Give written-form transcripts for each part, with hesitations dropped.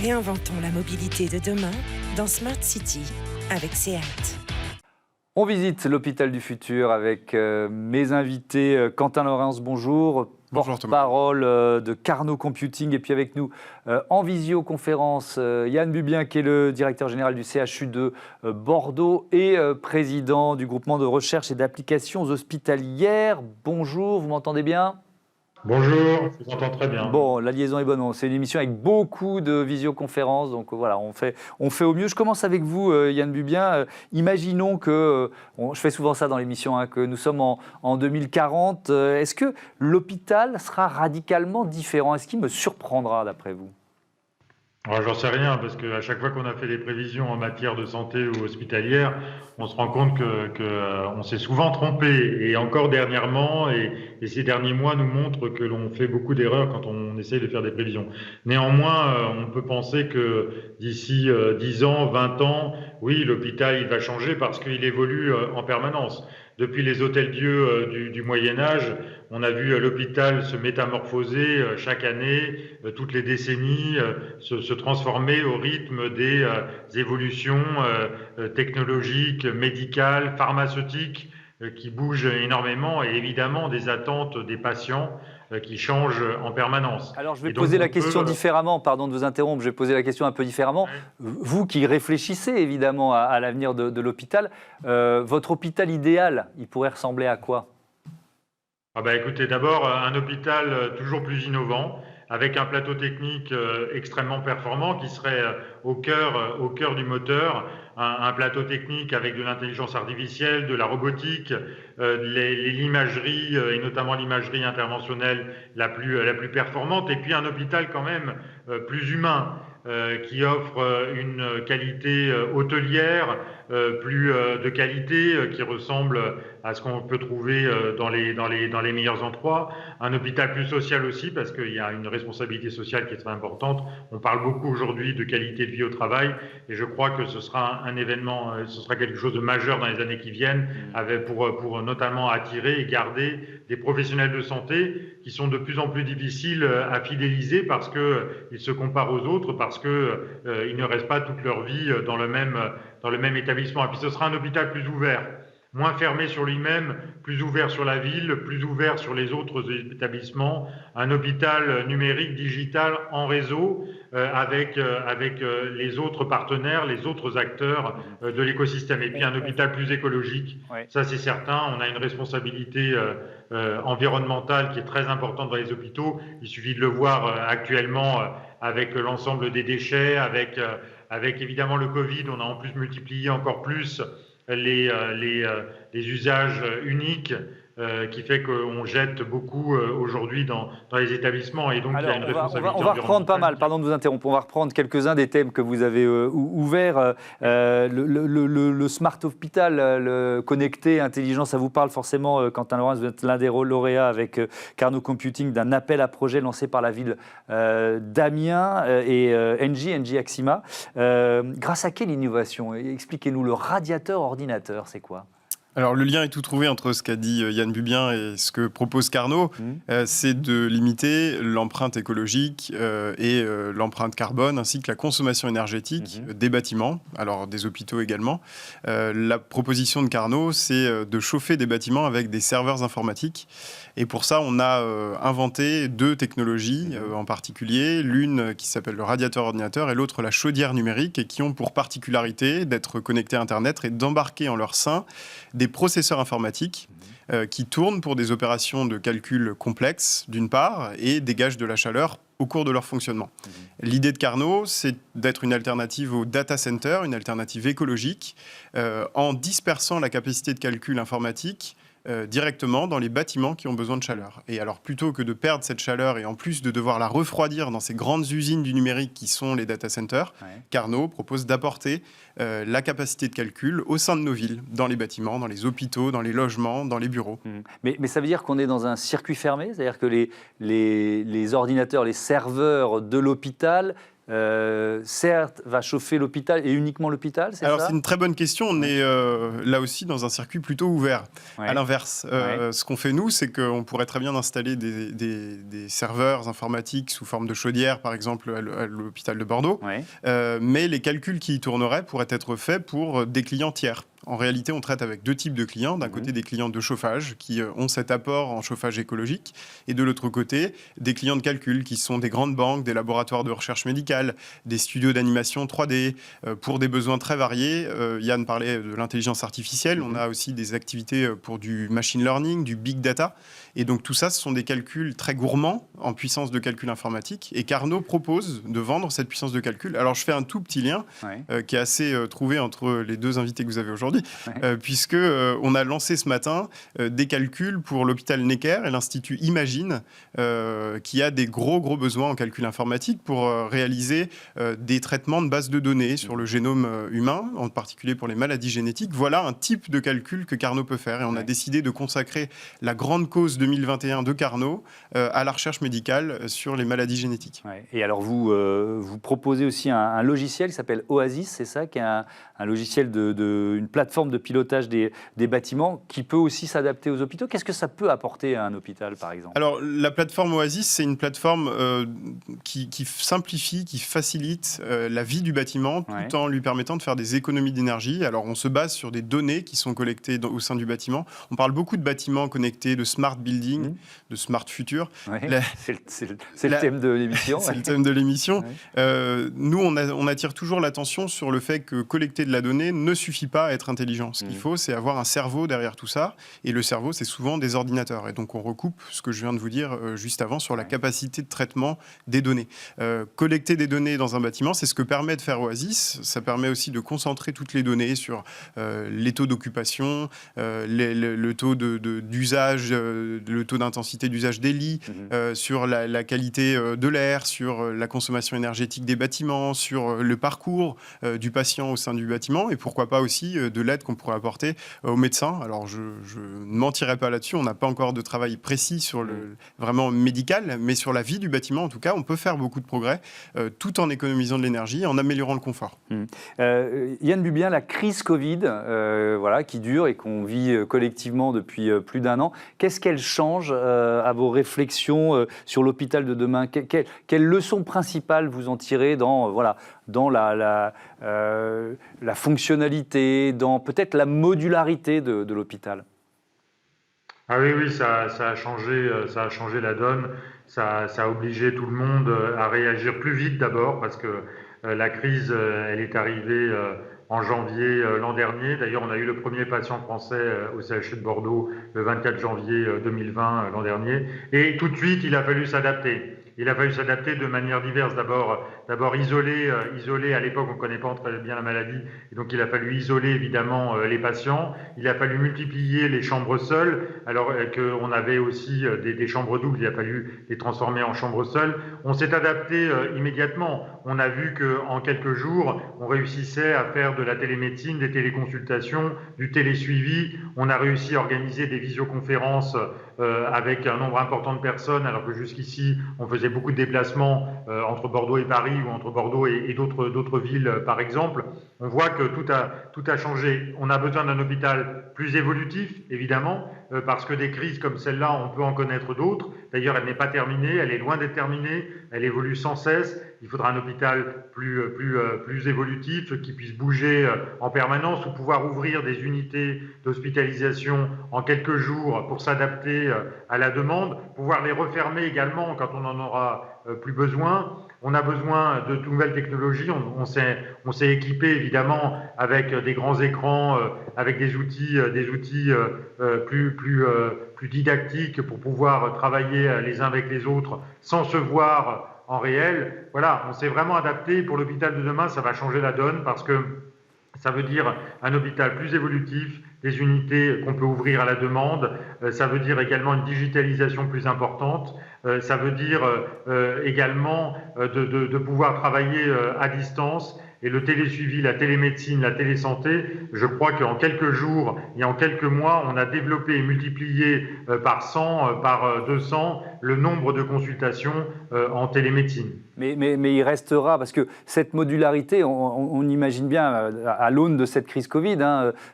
Réinventons la mobilité de demain dans Smart City avec SEAT. On visite l'hôpital du futur avec mes invités. Quentin Laurens, bonjour. Porte-parole de Carnot Computing. Et puis avec nous, en visioconférence, Yann Bubien, qui est le directeur général du CHU de Bordeaux et président du groupement de recherche et d'applications hospitalières. Bonjour, vous m'entendez bien ? Bonjour, je vous entends très bien. Bon, la liaison est bonne. C'est une émission avec beaucoup de visioconférences, donc voilà, on fait au mieux. Je commence avec vous, Yann Bubien. Imaginons que, je fais souvent ça dans l'émission, hein, que nous sommes en 2040. Est-ce que l'hôpital sera radicalement différent ? Est-ce qu'il me surprendra, d'après vous ? Alors, j'en sais rien, parce qu'à chaque fois qu'on a fait des prévisions en matière de santé ou hospitalière, on se rend compte on s'est souvent trompé. Et encore dernièrement, et ces derniers mois nous montrent que l'on fait beaucoup d'erreurs quand on essaye de faire des prévisions. Néanmoins, on peut penser que d'ici 10 ans, 20 ans, oui, l'hôpital il va changer parce qu'il évolue en permanence. Depuis les hôtels-dieux du Moyen-Âge, on a vu l'hôpital se métamorphoser chaque année, toutes les décennies, se transformer au rythme des évolutions technologiques, médicales, pharmaceutiques qui bougent énormément et évidemment des attentes des patients qui changent en permanence. Alors je vais poser la question différemment, pardon de vous interrompre, je vais poser la question un peu différemment. Ouais. Vous qui réfléchissez évidemment à l'avenir de l'hôpital, votre hôpital idéal, il pourrait ressembler à quoi ? Écoutez, d'abord un hôpital toujours plus innovant, avec un plateau technique extrêmement performant qui serait au cœur du moteur, un plateau technique avec de l'intelligence artificielle, de la robotique, l'imagerie et notamment l'imagerie interventionnelle la plus performante, et puis un hôpital quand même plus humain, qui offre une qualité hôtelière plus de qualité, qui ressemble à ce qu'on peut trouver dans les meilleurs endroits. Un hôpital plus social aussi, parce qu'il y a une responsabilité sociale qui est très importante. On parle beaucoup aujourd'hui de qualité de vie au travail, et je crois que ce sera un événement, ce sera quelque chose de majeur dans les années qui viennent, pour notamment attirer et garder des professionnels de santé qui sont de plus en plus difficiles à fidéliser parce qu'ils se comparent aux autres, parce qu'ils ne restent pas toute leur vie dans le même établissement. Et puis ce sera un hôpital plus ouvert, moins fermé sur lui-même, plus ouvert sur la ville, plus ouvert sur les autres établissements, un hôpital numérique, digital, en réseau, avec les autres partenaires, les autres acteurs de l'écosystème. Et puis un hôpital plus écologique, ça c'est certain. On a une responsabilité environnementale qui est très importante dans les hôpitaux. Il suffit de le voir actuellement avec l'ensemble des déchets, avec évidemment le Covid, on a en plus multiplié encore plus les usages uniques, qui fait qu'on jette beaucoup aujourd'hui dans les établissements, et donc il y a une responsabilité. On va reprendre pas mal, pardon de vous interrompre, on va reprendre quelques-uns des thèmes que vous avez ouverts. Le smart hospital, le connecté, intelligent, ça vous parle forcément, Quentin Laurens, vous êtes l'un des lauréats avec Carnot Computing d'un appel à projet lancé par la ville d'Amiens et Engie Axima. Grâce à quelle innovation ? Expliquez-nous, le radiateur ordinateur, c'est quoi ? Alors le lien est tout trouvé entre ce qu'a dit Yann Bubien et ce que propose Carnot, c'est de limiter l'empreinte écologique et l'empreinte carbone ainsi que la consommation énergétique des bâtiments, alors des hôpitaux également. La proposition de Carnot, c'est de chauffer des bâtiments avec des serveurs informatiques, et pour ça on a inventé deux technologies en particulier, l'une qui s'appelle le radiateur ordinateur et l'autre la chaudière numérique, et qui ont pour particularité d'être connectés à Internet et d'embarquer en leur sein des processeurs informatiques qui tournent pour des opérations de calcul complexes, d'une part, et dégagent de la chaleur au cours de leur fonctionnement. L'idée de Carnot, c'est d'être une alternative au data center, une alternative écologique, en dispersant la capacité de calcul informatique directement dans les bâtiments qui ont besoin de chaleur. Et alors, plutôt que de perdre cette chaleur et en plus de devoir la refroidir dans ces grandes usines du numérique qui sont les data centers, Carnot propose d'apporter la capacité de calcul au sein de nos villes, dans les bâtiments, dans les hôpitaux, dans les logements, dans les bureaux. Mais ça veut dire qu'on est dans un circuit fermé, c'est-à-dire que les ordinateurs, les serveurs de l'hôpital certes, va chauffer l'hôpital et uniquement l'hôpital, c'est ça? Alors c'est une très bonne question. On est là aussi dans un circuit plutôt ouvert. Ouais. À l'inverse, Ouais. ce qu'on fait nous, c'est qu'on pourrait très bien installer des serveurs informatiques sous forme de chaudière, par exemple à l'hôpital de Bordeaux. Ouais. Mais les calculs qui y tourneraient pourraient être faits pour des clients tiers. En réalité, on traite avec deux types de clients. D'un côté, des clients de chauffage qui ont cet apport en chauffage écologique. Et de l'autre côté, des clients de calcul qui sont des grandes banques, des laboratoires de recherche médicale, des studios d'animation 3D, pour des besoins très variés. Yann parlait de l'intelligence artificielle. On a aussi des activités pour du machine learning, du big data. Et donc tout ça, ce sont des calculs très gourmands en puissance de calcul informatique. Et Carnot propose de vendre cette puissance de calcul. Alors je fais un tout petit lien qui est assez trouvé entre les deux invités que vous avez aujourd'hui. Puisque on a lancé ce matin des calculs pour l'hôpital Necker et l'Institut Imagine, qui a des gros besoins en calcul informatique pour réaliser des traitements de base de données sur le génome humain, en particulier pour les maladies génétiques. Voilà un type de calcul que Carnot peut faire. Et on a décidé de consacrer la grande cause 2021 de Carnot à la recherche médicale sur les maladies génétiques. Ouais. Et alors vous proposez aussi un logiciel qui s'appelle Oasis, c'est ça, qui est un logiciel une plateforme de pilotage des bâtiments qui peut aussi s'adapter aux hôpitaux. Qu'est-ce que ça peut apporter à un hôpital, par exemple? Alors, la plateforme Oasis, c'est une plateforme qui simplifie, qui facilite la vie du bâtiment tout en lui permettant de faire des économies d'énergie. Alors, on se base sur des données qui sont collectées au sein du bâtiment. On parle beaucoup de bâtiments connectés, de smart building, de smart future. Ouais. C'est le thème de l'émission. C'est le thème de l'émission. Nous, on attire toujours l'attention sur le fait que collecter de la donnée ne suffit pas à être intelligent. Ce qu'il faut, c'est avoir un cerveau derrière tout ça. Et le cerveau, c'est souvent des ordinateurs. Et donc, on recoupe ce que je viens de vous dire juste avant sur la capacité de traitement des données. Collecter des données dans un bâtiment, c'est ce que permet de faire Oasis. Ça permet aussi de concentrer toutes les données sur les taux d'occupation, le taux d'usage, le taux d'intensité d'usage des lits, sur la qualité de l'air, sur la consommation énergétique des bâtiments, sur le parcours du patient au sein du bâtiment et pourquoi pas aussi de l'aide qu'on pourrait apporter aux médecins. Alors, je ne mentirai pas là-dessus, on n'a pas encore de travail précis sur le vraiment médical, mais sur la vie du bâtiment, en tout cas, on peut faire beaucoup de progrès tout en économisant de l'énergie et en améliorant le confort. Yann Bubien, la crise Covid, qui dure et qu'on vit collectivement depuis plus d'un an, qu'est-ce qu'elle change à vos réflexions sur l'hôpital de demain? Quelles leçons principales vous en tirez dans la fonctionnalité, dans peut-être la modularité de l'hôpital? Ah oui, ça a changé la donne. Ça a obligé tout le monde à réagir plus vite d'abord parce que la crise, elle est arrivée en janvier l'an dernier. D'ailleurs, on a eu le premier patient français au CHU de Bordeaux le 24 janvier 2020 l'an dernier. Et tout de suite, il a fallu s'adapter. Il a fallu s'adapter de manière diverse. D'abord isoler. À l'époque, on ne connaît pas très bien la maladie, et donc il a fallu isoler évidemment les patients. Il a fallu multiplier les chambres seules, alors qu'on avait aussi des chambres doubles. Il a fallu les transformer en chambres seules. On s'est adapté immédiatement. On a vu qu'en quelques jours, on réussissait à faire de la télémédecine, des téléconsultations, du télésuivi. On a réussi à organiser des visioconférences avec un nombre important de personnes, alors que jusqu'ici, on faisait beaucoup de déplacements entre Bordeaux et Paris ou entre Bordeaux et d'autres villes, par exemple. On voit que tout a changé. On a besoin d'un hôpital plus évolutif, évidemment, parce que des crises comme celle-là, on peut en connaître d'autres. D'ailleurs, elle n'est pas terminée, elle est loin d'être terminée, elle évolue sans cesse. Il faudra un hôpital plus évolutif, qui puisse bouger en permanence ou pouvoir ouvrir des unités d'hospitalisation en quelques jours pour s'adapter à la demande, pouvoir les refermer également quand on n'en aura plus besoin. On a besoin de nouvelles technologies. On s'est équipé évidemment avec des grands écrans, avec des outils plus didactiques pour pouvoir travailler les uns avec les autres sans se voir en réel. Voilà, on s'est vraiment adapté. Pour l'hôpital de demain, ça va changer la donne parce que ça veut dire un hôpital plus évolutif, des unités qu'on peut ouvrir à la demande. Ça veut dire également une digitalisation plus importante. Ça veut dire également de pouvoir travailler à distance Et le télésuivi, la télémédecine, la télésanté, je crois qu'en quelques jours et en quelques mois, on a développé et multiplié par 100, par 200 le nombre de consultations en télémédecine. Mais il restera, parce que cette modularité, on imagine bien à l'aune de cette crise Covid,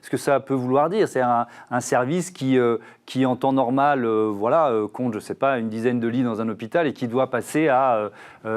ce que ça peut vouloir dire. C'est un service qui en temps normal compte, je ne sais pas, une dizaine de lits dans un hôpital et qui doit passer à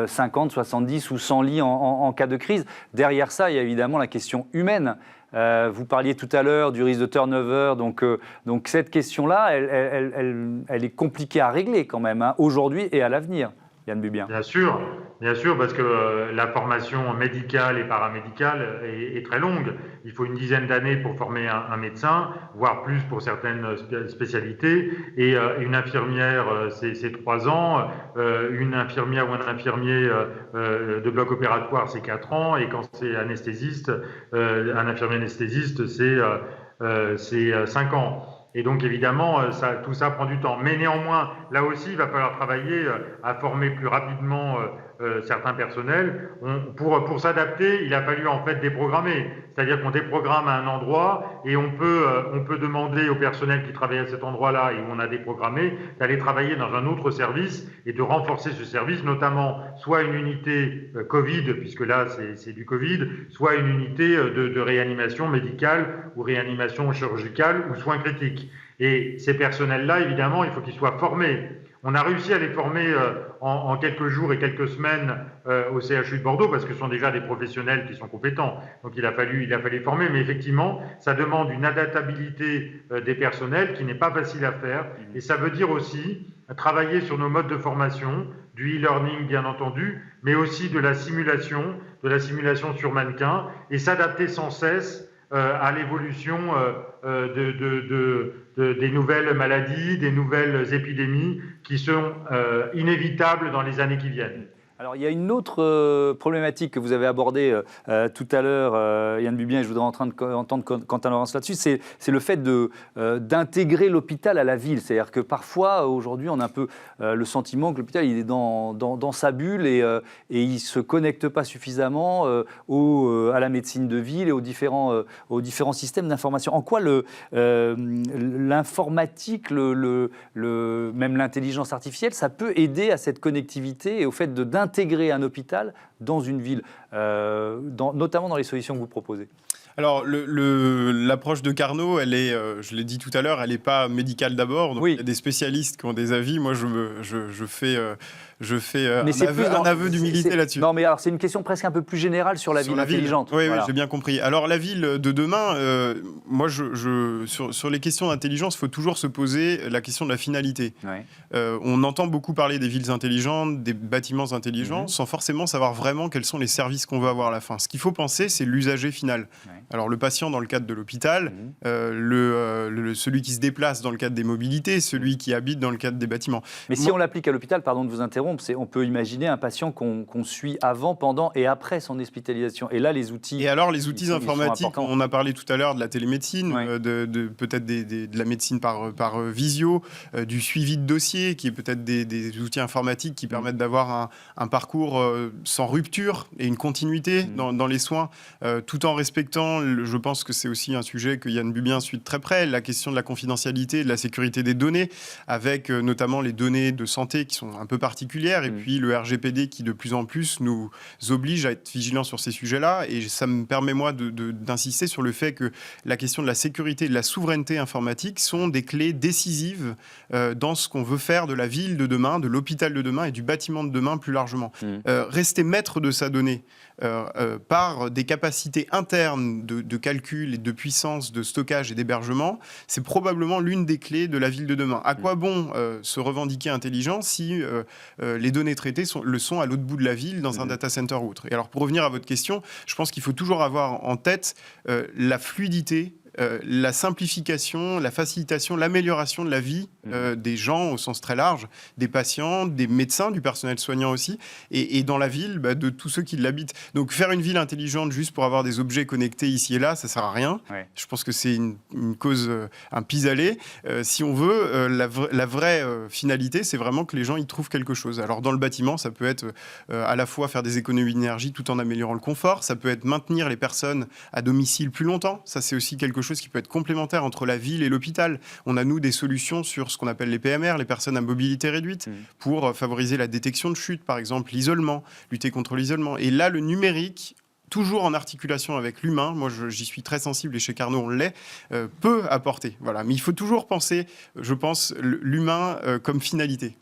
50, 70 ou 100 lits en cas de crise. Derrière ça, il y a évidemment la question humaine. Vous parliez tout à l'heure du risque de turnover, donc cette question-là, elle est compliquée à régler quand même, aujourd'hui et à l'avenir. Yann Bubien. Bien sûr, parce que la formation médicale et paramédicale est très longue. Il faut une dizaine d'années pour former un médecin, voire plus pour certaines spécialités. Et une infirmière, c'est 3 ans. Une infirmière ou un infirmier de bloc opératoire, c'est 4 ans. Et quand c'est anesthésiste, un infirmier anesthésiste, c'est 5 ans. Et donc, évidemment, tout ça prend du temps. Mais néanmoins, là aussi, il va falloir travailler à former plus rapidement certains personnels. Pour s'adapter, il a fallu en fait déprogrammer. C'est-à-dire qu'on déprogramme à un endroit et on peut demander au personnel qui travaille à cet endroit-là et où on a déprogrammé d'aller travailler dans un autre service et de renforcer ce service, notamment soit une unité Covid, puisque là c'est du Covid, soit une unité de réanimation médicale ou réanimation chirurgicale ou soins critiques. Et ces personnels-là, évidemment, il faut qu'ils soient formés. On a réussi à les former en quelques jours et quelques semaines au CHU de Bordeaux parce que ce sont déjà des professionnels qui sont compétents. Donc il a fallu les former, mais effectivement, ça demande une adaptabilité des personnels qui n'est pas facile à faire. Et ça veut dire aussi travailler sur nos modes de formation, du e-learning bien entendu, mais aussi de la simulation sur mannequin et s'adapter sans cesse à l'évolution des nouvelles maladies, des nouvelles épidémies qui sont inévitables dans les années qui viennent. Alors, il y a une autre problématique que vous avez abordée tout à l'heure, Yann Bubien, et je voudrais entendre Quentin Laurens là-dessus, c'est le fait d'intégrer l'hôpital à la ville. C'est-à-dire que parfois, aujourd'hui, on a un peu le sentiment que l'hôpital il est dans sa bulle et il ne se connecte pas suffisamment à la médecine de ville et aux différents systèmes d'information. En quoi l'informatique, même l'intelligence artificielle, ça peut aider à cette connectivité et au fait d'intégrer un hôpital dans une ville, notamment dans les solutions que vous proposez? Alors, l'approche de Carnot, elle est, je l'ai dit tout à l'heure, elle n'est pas médicale d'abord. Donc oui. Il y a des spécialistes qui ont des avis. Moi, je fais un aveu d'humilité là-dessus. Non, mais alors, c'est une question presque un peu plus générale sur la ville intelligente. Oui, voilà. Oui, j'ai bien compris. Alors, la ville de demain, moi, sur les questions d'intelligence, il faut toujours se poser la question de la finalité. Ouais. On entend beaucoup parler des villes intelligentes, des bâtiments intelligents, sans forcément savoir vraiment quels sont les services qu'on va avoir à la fin. Ce qu'il faut penser, c'est l'usager final. Ouais. Alors, le patient dans le cadre de l'hôpital, celui qui se déplace dans le cadre des mobilités, celui qui habite dans le cadre des bâtiments. Mais si on l'applique à l'hôpital, pardon de vous interrompre, on peut imaginer un patient qu'on suit avant, pendant et après son hospitalisation. Et là, les outils... Et alors, les outils informatiques, on a parlé tout à l'heure de la télémédecine, peut-être de la médecine par visio, du suivi de dossier, qui est peut-être des outils informatiques qui permettent d'avoir un parcours sans rupture et une continuité dans les soins, tout en respectant, je pense que c'est aussi un sujet que Yann Bubien suit de très près, la question de la confidentialité, de la sécurité des données, avec notamment les données de santé qui sont un peu particulières, et puis le RGPD qui de plus en plus nous oblige à être vigilants sur ces sujets-là. Et ça me permet, moi, d'insister sur le fait que la question de la sécurité et de la souveraineté informatique sont des clés décisives dans ce qu'on veut faire de la ville de demain, de l'hôpital de demain et du bâtiment de demain plus largement. Rester maître de sa donnée par des capacités internes de calcul et de puissance, de stockage et d'hébergement, c'est probablement l'une des clés de la ville de demain. À quoi bon se revendiquer intelligent si les données traitées le sont à l'autre bout de la ville, dans un data center ou autre? Et alors, pour revenir à votre question, je pense qu'il faut toujours avoir en tête la fluidité la simplification, la facilitation, l'amélioration de la vie des gens au sens très large, des patients, des médecins, du personnel soignant aussi, et dans la ville, de tous ceux qui l'habitent. Donc faire une ville intelligente juste pour avoir des objets connectés ici et là, ça sert à rien. Ouais. Je pense que c'est une cause, un pis-aller. Si on veut, la vraie finalité, c'est vraiment que les gens y trouvent quelque chose. Alors dans le bâtiment, ça peut être à la fois faire des économies d'énergie tout en améliorant le confort, ça peut être maintenir les personnes à domicile plus longtemps, ça c'est aussi quelque chose qui peut être complémentaire entre la ville et l'hôpital. On a nous des solutions sur ce qu'on appelle les PMR, les personnes à mobilité réduite, pour favoriser la détection de chute, par exemple l'isolement, lutter contre l'isolement. Et là, le numérique, toujours en articulation avec l'humain, moi j'y suis très sensible et chez Carnot on l'est, peut apporter. Voilà. Mais il faut toujours penser, je pense, l'humain comme finalité.